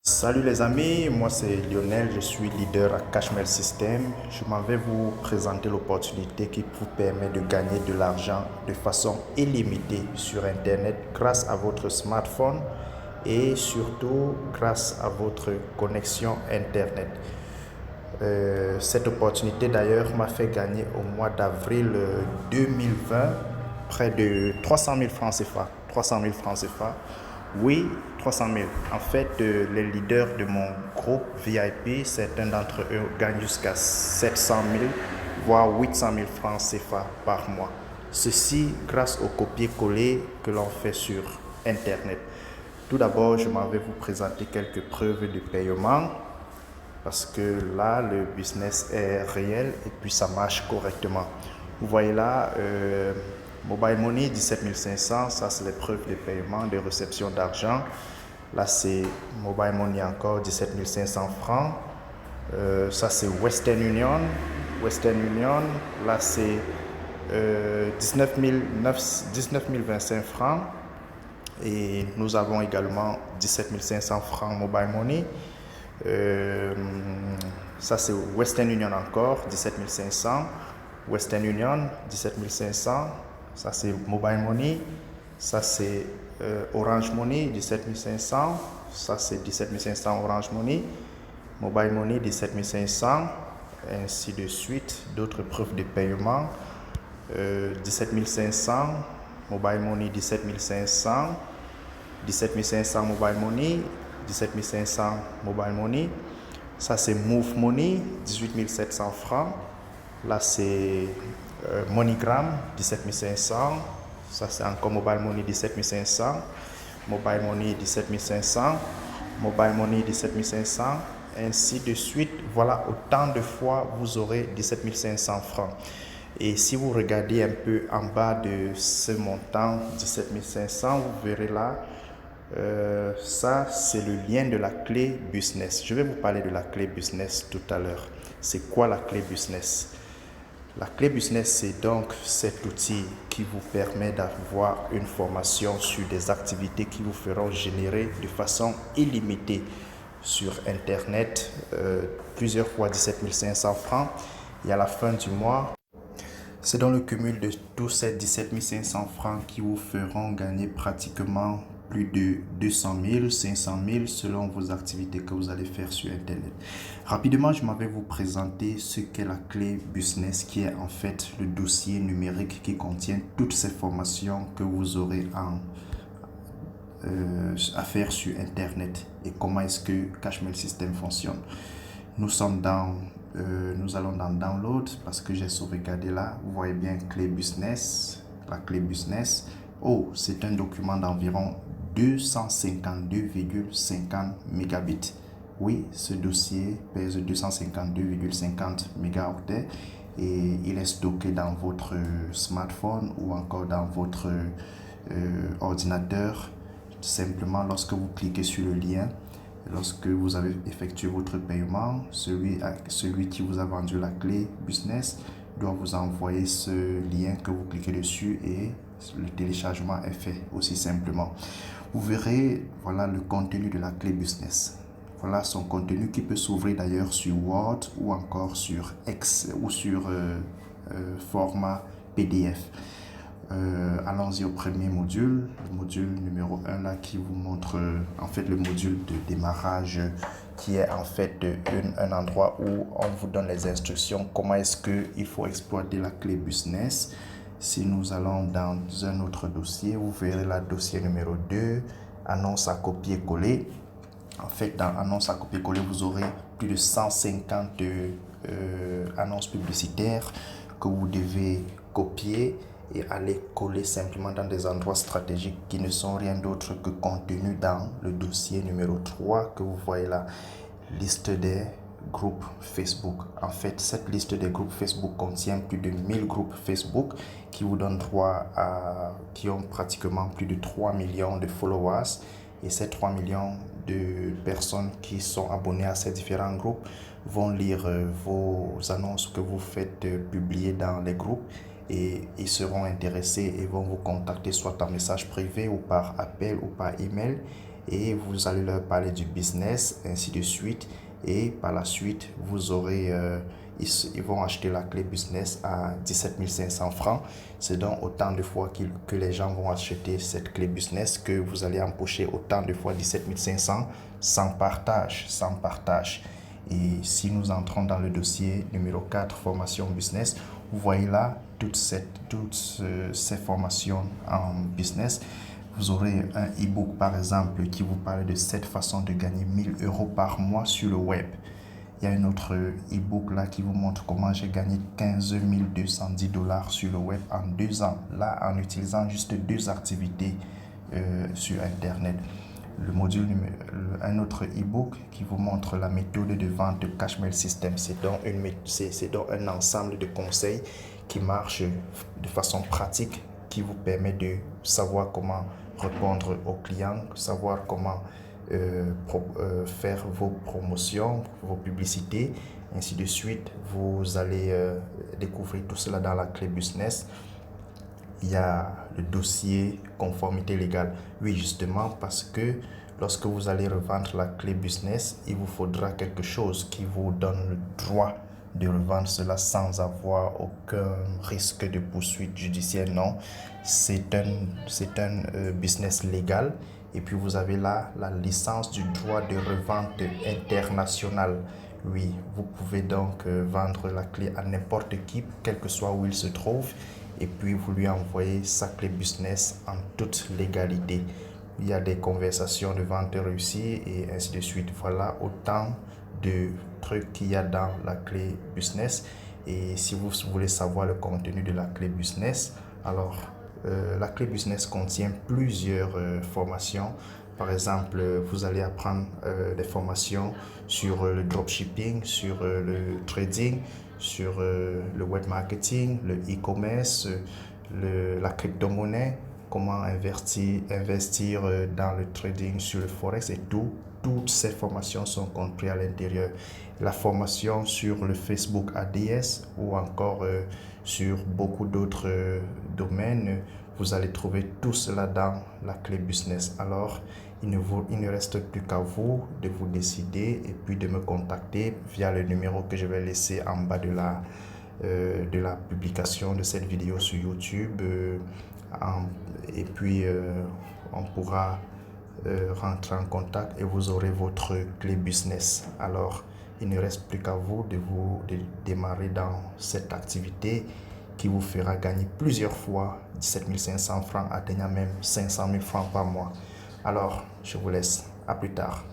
Salut les amis, moi c'est Lionel, je suis leader à Cashmere System. Je m'en vais vous présenter l'opportunité qui vous permet de gagner de l'argent de façon illimitée sur Internet grâce à votre smartphone et surtout grâce à votre connexion Internet. Cette opportunité d'ailleurs m'a fait gagner au mois d'avril 2020 près de 300 000 francs CFA. 300 000 francs CFA. Oui, 300 000. En fait, les leaders de mon groupe VIP, certains d'entre eux gagnent jusqu'à 700 000, voire 800 000 francs CFA par mois. Ceci grâce au copier-coller que l'on fait sur Internet. Tout d'abord, je m'en vais vous présenter quelques preuves de paiement parce que là, le business est réel et puis ça marche correctement. Vous voyez là, Mobile Money 17 500, ça c'est les preuves de paiement, de réception d'argent. Là c'est Mobile Money encore 17 500 francs. Ça c'est Western Union. Western Union, là c'est 19 025 francs. Et nous avons également 17 500 francs Mobile Money. Ça c'est Western Union encore, 17 500. Western Union, 17 500. Ça c'est Mobile Money. Ça c'est Orange Money, 17 500. Ça c'est 17 500 Orange Money. Mobile Money, 17 500. Ainsi de suite. D'autres preuves de paiement. 17 500. Mobile Money, 17 500. 17 500 Mobile Money. 17 500 Mobile Money. Ça c'est Move Money, 18 700 francs. Là c'est MoneyGram, 17 500. Ça c'est encore Mobile Money, 17 500. Mobile Money, 17 500. Mobile Money, 17 500. Ainsi de suite. Voilà, autant de fois vous aurez 17 500 francs. Et si vous regardez un peu en bas de ce montant, 17 500, vous verrez là, ça c'est le lien de la clé business. Je vais vous parler de la clé business tout à l'heure. C'est quoi la clé business? La clé business, c'est donc cet outil qui vous permet d'avoir une formation sur des activités qui vous feront générer de façon illimitée sur Internet plusieurs fois 17 500 francs. Et à la fin du mois, c'est dans le cumul de tous ces 17 500 francs qui vous feront gagner pratiquement plus de 200 000, 500 000 selon vos activités que vous allez faire sur Internet. Rapidement, je m'en vais vous présenter ce qu'est la clé business, qui est en fait le dossier numérique qui contient toutes ces formations que vous aurez à faire sur Internet et comment est-ce que Cashmere System fonctionne. Nous allons dans Download parce que j'ai sauvegardé là. Vous voyez bien clé business, la clé business. Oh, c'est un document d'environ 252,50 mégabits. Oui, ce dossier pèse 252,50 mégaoctets et il est stocké dans votre smartphone ou encore dans votre ordinateur. Simplement, lorsque vous cliquez sur le lien, lorsque vous avez effectué votre paiement, celui qui vous a vendu la clé business doit vous envoyer ce lien que vous cliquez dessus et le téléchargement est fait aussi simplement. Vous verrez, voilà le contenu de la clé business. Voilà son contenu qui peut s'ouvrir d'ailleurs sur Word ou encore sur X ou sur format PDF. Allons-y au premier module, le module numéro 1 là qui vous montre en fait le module de démarrage qui est en fait un endroit où on vous donne les instructions comment est-ce qu'il faut exploiter la clé business. Si nous allons dans un autre dossier, vous verrez là dossier numéro 2, annonce à copier-coller. En fait, dans annonce à copier-coller, vous aurez plus de 150 annonces publicitaires que vous devez copier et aller coller simplement dans des endroits stratégiques qui ne sont rien d'autre que contenus dans le dossier numéro 3 que vous voyez là, liste des groupes Facebook. En fait, cette liste des groupes Facebook contient plus de 1000 groupes Facebook qui vous donnent droit qui ont pratiquement plus de 3 millions de followers. Et ces 3 millions de personnes qui sont abonnées à ces différents groupes vont lire vos annonces que vous faites publier dans les groupes et ils seront intéressés et vont vous contacter soit en message privé ou par appel ou par email et vous allez leur parler du business, ainsi de suite. Et par la suite, vous aurez, ils vont acheter la clé business à 17 500 francs. C'est donc autant de fois que les gens vont acheter cette clé business que vous allez empocher autant de fois 17 500 sans partage, sans partage. Et si nous entrons dans le dossier numéro 4, formation business, vous voyez là toutes ces formations en business. Vous aurez un e-book par exemple qui vous parle de 7 façons de gagner 1000 euros par mois sur le web. Il y a un autre e-book là qui vous montre comment j'ai gagné 15 210 dollars sur le web en 2 ans, là en utilisant juste 2 activités sur Internet. Un autre e-book qui vous montre la méthode de vente de Cashmail System. C'est donc un ensemble de conseils qui marche de façon pratique, qui vous permet de savoir comment répondre aux clients, savoir comment faire vos promotions, vos publicités, ainsi de suite. Vous allez découvrir tout cela dans la clé business. Il y a le dossier conformité légale. Oui, justement, parce que lorsque vous allez revendre la clé business, il vous faudra quelque chose qui vous donne le droit de revendre cela sans avoir aucun risque de poursuite judiciaire. Non, c'est un business légal. Et puis vous avez là la licence du droit de revente international. Oui, vous pouvez donc vendre la clé à n'importe qui, quel que soit où il se trouve, et puis vous lui envoyez sa clé business en toute légalité. Il y a des conversations de vente réussies et ainsi de suite. Voilà autant de trucs qu'il y a dans la clé business. Et si vous voulez savoir le contenu de la clé business, alors la clé business contient plusieurs formations. Par exemple, vous allez apprendre des formations sur le dropshipping, sur le trading, sur le web marketing, le e-commerce, la crypto-monnaie, comment investir dans le trading sur le forex et tout. Toutes ces formations sont comprises à l'intérieur. La formation sur le Facebook ADS ou encore sur beaucoup d'autres domaines, vous allez trouver tout cela dans la clé business. Alors, il ne reste plus qu'à vous de vous décider et puis de me contacter via le numéro que je vais laisser en bas de la publication de cette vidéo sur YouTube. Et puis, on pourra rentrer en contact et vous aurez votre clé business. Alors, il ne reste plus qu'à vous de démarrer dans cette activité qui vous fera gagner plusieurs fois 17 500 francs, atteignant même 500 000 francs par mois. Alors, je vous laisse. À plus tard.